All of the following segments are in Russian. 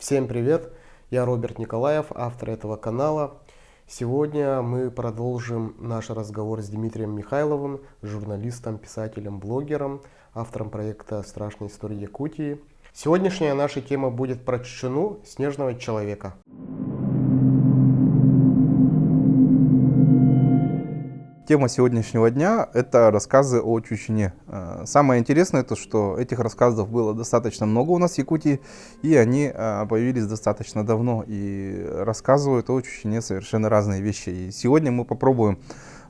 Всем привет! Я Роберт Николаев, автор этого канала. Сегодня мы продолжим наш разговор с Дмитрием Михайловым, журналистом, писателем, блогером, автором проекта «Страшные истории Якутии». Сегодняшняя наша тема будет про Чечню, снежного человека. Тема сегодняшнего дня – это рассказы о Чечне. Самое интересное, то, что этих рассказов было достаточно много у нас в Якутии, и они появились достаточно давно и рассказывают о Чечне совершенно разные вещи. И сегодня мы попробуем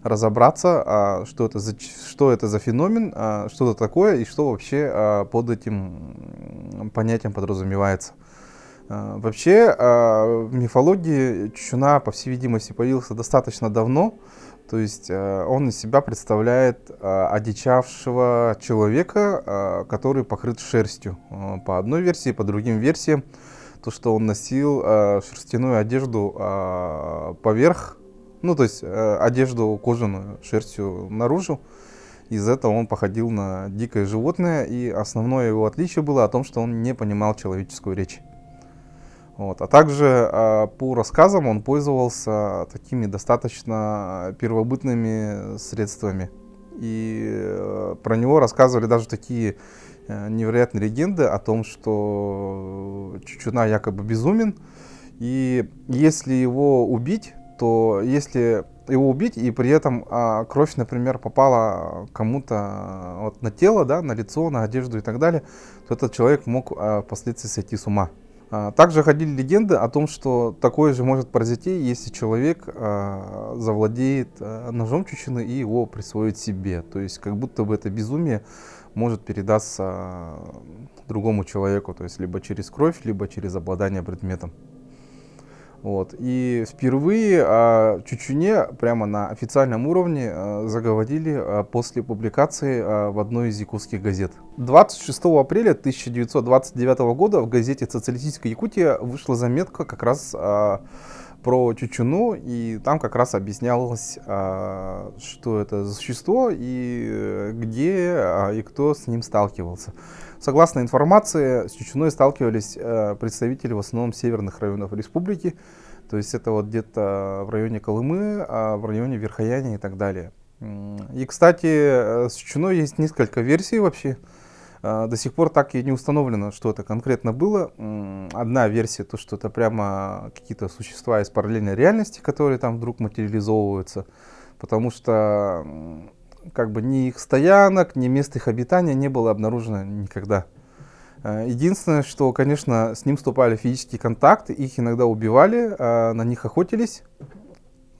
разобраться, что это за феномен, что это такое и что вообще под этим понятием подразумевается. Вообще, в мифологии Чечна, по всей видимости, появился достаточно давно. То есть он из себя представляет одичавшего человека, который покрыт шерстью. По одной версии, по другим версиям, то, что он носил шерстяную одежду поверх, ну, то есть одежду кожаную шерстью наружу. Из-за этого он походил на дикое животное, и основное его отличие было о том, что он не понимал человеческую речь. Вот. А также по рассказам он пользовался такими достаточно первобытными средствами. И про него рассказывали даже такие невероятные легенды о том, что Чечна якобы безумен. И если его убить, и при этом кровь, например, попала кому-то вот на тело, да, на лицо, на одежду и так далее, то этот человек мог впоследствии сойти с ума. Также ходили легенды о том, что такое же может произойти, если человек завладеет ножом Чечны и его присвоит себе. То есть как будто бы это безумие может передаться другому человеку, то есть либо через кровь, либо через обладание предметом. Вот. И впервые о Чечне прямо на официальном уровне заговорили после публикации в одной из якутских газет. 26 апреля 1929 года в газете «Социалистическая Якутия» вышла заметка как раз про Чечну, и там как раз объяснялось, что это за существо и где и кто с ним сталкивался. Согласно информации, с Чечной сталкивались представители в основном северных районов республики, то есть это вот где-то в районе Колымы, в районе Верхояни и так далее. И, кстати, с Чечной есть несколько версий вообще. До сих пор так и не установлено, что это конкретно было. Одна версия, то, что это прямо какие-то существа из параллельной реальности, которые там вдруг материализовываются, потому что как бы ни их стоянок, ни мест их обитания не было обнаружено никогда. Единственное, что, конечно, с ним вступали в физический контакт, их иногда убивали, на них охотились,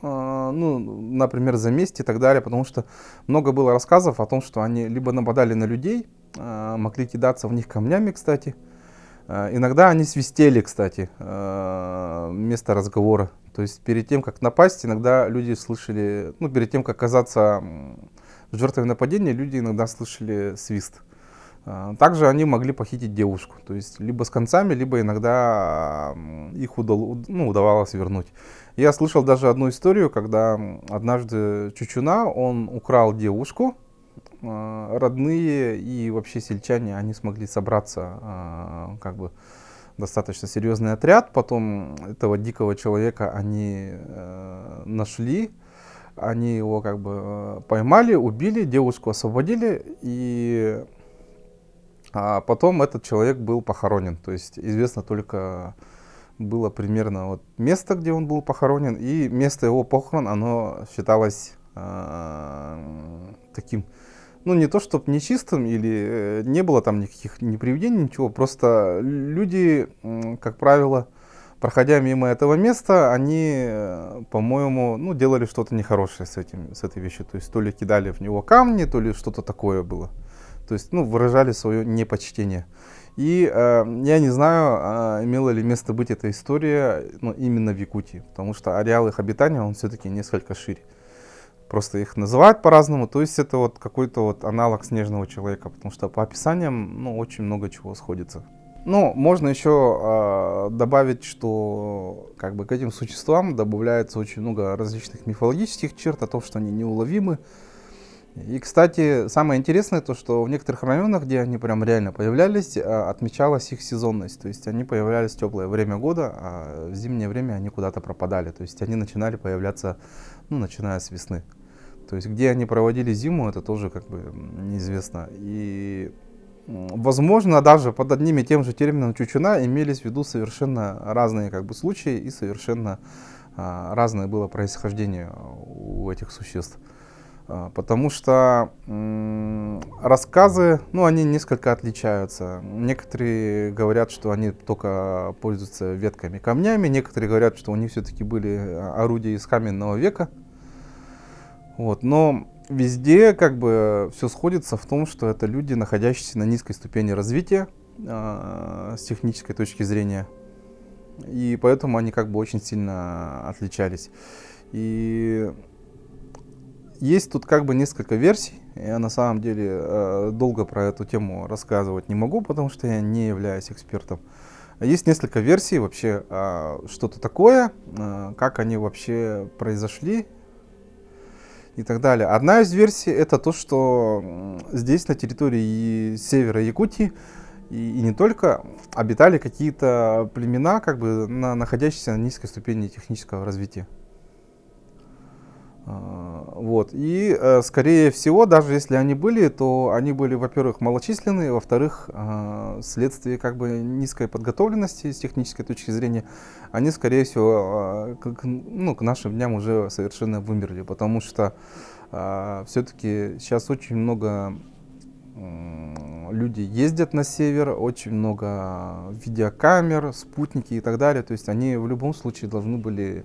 ну, например, за месть и так далее, потому что много было рассказов о том, что они либо нападали на людей, могли кидаться в них камнями, кстати. Иногда они свистели, кстати, вместо разговора. То есть перед тем, как напасть, иногда люди слышали, ну, перед тем, как оказаться жертвой нападения, люди иногда слышали свист. Также они могли похитить девушку, то есть либо с концами, либо иногда их удавалось вернуть. Я слышал даже одну историю, когда однажды Чечна, он украл девушку, родные и вообще сельчане, они смогли собраться, как бы достаточно серьезный отряд. Потом этого дикого человека они нашли, они его как бы поймали, убили, девушку освободили, и потом этот человек был похоронен. То есть известно только было примерно вот место, где он был похоронен, и место его похорон, оно считалось таким, ну, не то чтобы нечистым, или не было там никаких ни привидений, ничего, просто люди, как правило, проходя мимо этого места, они, по-моему, ну, делали что-то нехорошее с этой вещью, то есть то ли кидали в него камни, то ли что-то такое было, то есть, ну, выражали свое непочтение. И я не знаю, имела ли место быть эта история, ну, именно в Якутии, потому что ареал их обитания, он все-таки несколько шире. Просто их называют по-разному, то есть это вот какой-то вот аналог снежного человека, потому что по описаниям, ну, очень много чего сходится. Ну, можно еще добавить, что как бы к этим существам добавляется очень много различных мифологических черт, о том, что они неуловимы, И, кстати, самое интересное то, что в некоторых районах, где они прям реально появлялись, отмечалась их сезонность. То есть они появлялись в теплое время года, а в зимнее время они куда-то пропадали. То есть они начинали появляться, ну, начиная с весны. То есть где они проводили зиму, это тоже как бы неизвестно. И возможно, даже под одним и тем же термином чучуна имелись в виду совершенно разные как бы случаи и совершенно разное было происхождение у этих существ. Потому что рассказы, ну, они несколько отличаются. Некоторые говорят, что они только пользуются ветками, камнями. Некоторые говорят, что у них все-таки были орудия из каменного века. Вот. Но везде как бы все сходится в том, что это люди, находящиеся на низкой ступени развития с технической точки зрения. И поэтому они как бы очень сильно отличались. И есть тут как бы несколько версий. Я на самом деле долго про эту тему рассказывать не могу, потому что я не являюсь экспертом. Есть несколько версий вообще, что-то такое, как они вообще произошли и так далее. Одна из версий это то, что здесь на территории севера Якутии и не только обитали какие-то племена, как бы находящиеся на низкой ступени технического развития. Вот. И, скорее всего, даже если они были, то они были, во-первых, малочисленные, во-вторых, вследствие как бы низкой подготовленности с технической точки зрения, они, скорее всего, к нашим дням уже совершенно вымерли, потому что все-таки сейчас очень много люди ездят на север, очень много видеокамер, спутники и так далее, то есть они в любом случае должны были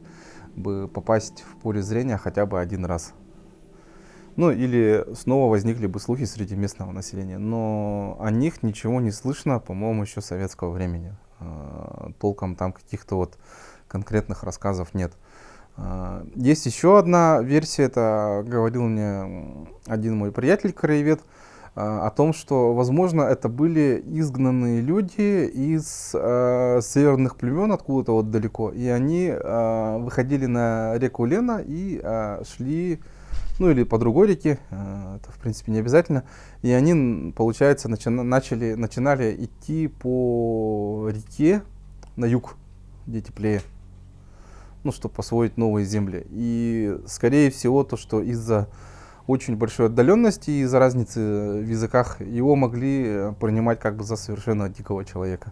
бы попасть в поле зрения хотя бы один раз. Ну или снова возникли бы слухи среди местного населения, но о них ничего не слышно, по-моему, еще с советского времени. Толком там каких-то вот конкретных рассказов нет. Есть еще одна версия, это говорил мне один мой приятель-краевед, о том, что, возможно, это были изгнанные люди из северных племен откуда-то вот далеко, и они выходили на реку Лена и шли, ну или по другой реке, это в принципе не обязательно, и они, получается, начинали идти по реке на юг, где теплее, ну, чтобы освоить новые земли. И, скорее всего, то, что из-за очень большой отдаленности и из-за разницы в языках его могли принимать как бы за совершенно дикого человека.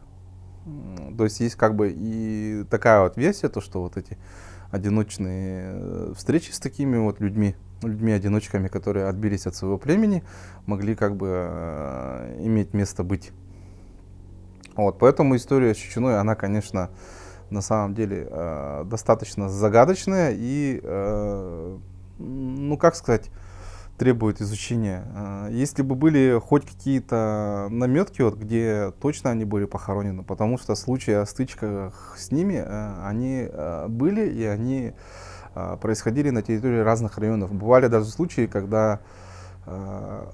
То есть есть как бы и такая вот версия, то что вот эти одиночные встречи с такими вот людьми-одиночками, которые отбились от своего племени, могли как бы иметь место быть. Вот, поэтому история с чучуной, она, конечно, на самом деле достаточно загадочная и, ну как сказать, требует изучения. Если бы были хоть какие-то наметки, вот, где точно они были похоронены, потому что случаи о стычках с ними, они были и они происходили на территории разных районов. Бывали даже случаи, когда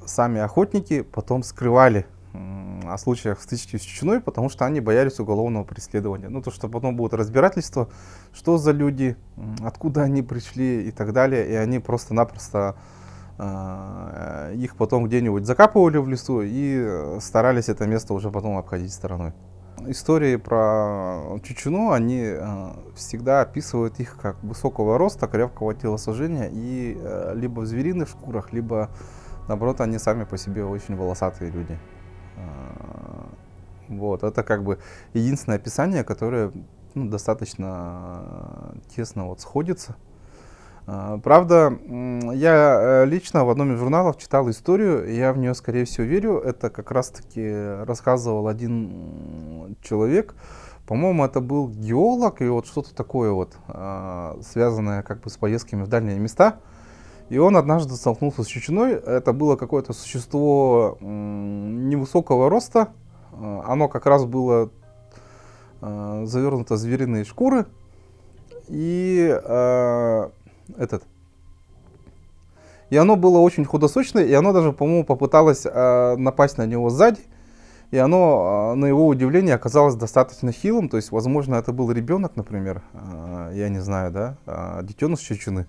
сами охотники потом скрывали о случаях стычки с чучуной, потому что они боялись уголовного преследования. Ну, то, что потом будет разбирательство, что за люди, откуда они пришли и так далее, и они просто-напросто их потом где-нибудь закапывали в лесу и старались это место уже потом обходить стороной. Истории про чучуну, они всегда описывают их как высокого роста, крепкого телосложения и либо в звериных шкурах, либо наоборот они сами по себе очень волосатые люди. Вот, это как бы единственное описание, которое достаточно тесно вот сходится. Правда, я лично в одном из журналов читал историю, и я в нее, скорее всего, верю. Это как раз-таки рассказывал один человек. По-моему, это был геолог, и вот что-то такое вот, связанное как бы с поездками в дальние места. И он однажды столкнулся с чучуной. Это было какое-то существо невысокого роста. Оно как раз было завернуто в звериные шкуры. И И оно было очень худосочное, и оно даже, по-моему, попыталось напасть на него сзади. И оно, на его удивление, оказалось достаточно хилым. То есть, возможно, это был ребенок, например, я не знаю, да, детеныш чучуны.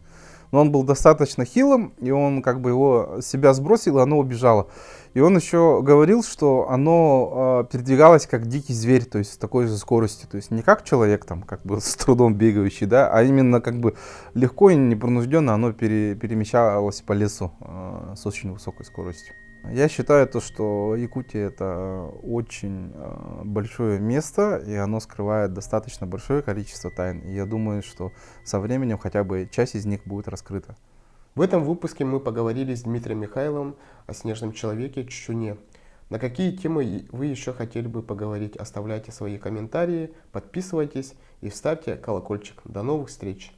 но он был достаточно хилым, и он как бы его с себя сбросил, и оно убежало. И он еще говорил, что оно передвигалось как дикий зверь, то есть с такой же скоростью. То есть не как человек, там, как бы с трудом бегающий, да, а именно как бы легко и непринужденно оно перемещалось по лесу с очень высокой скоростью. Я считаю то, что Якутия это очень большое место, и оно скрывает достаточно большое количество тайн. И я думаю, что со временем хотя бы часть из них будет раскрыта. В этом выпуске мы поговорили с Дмитрием Михайловым о снежном человеке Чучуне. На какие темы вы еще хотели бы поговорить? Оставляйте свои комментарии, подписывайтесь и ставьте колокольчик. До новых встреч!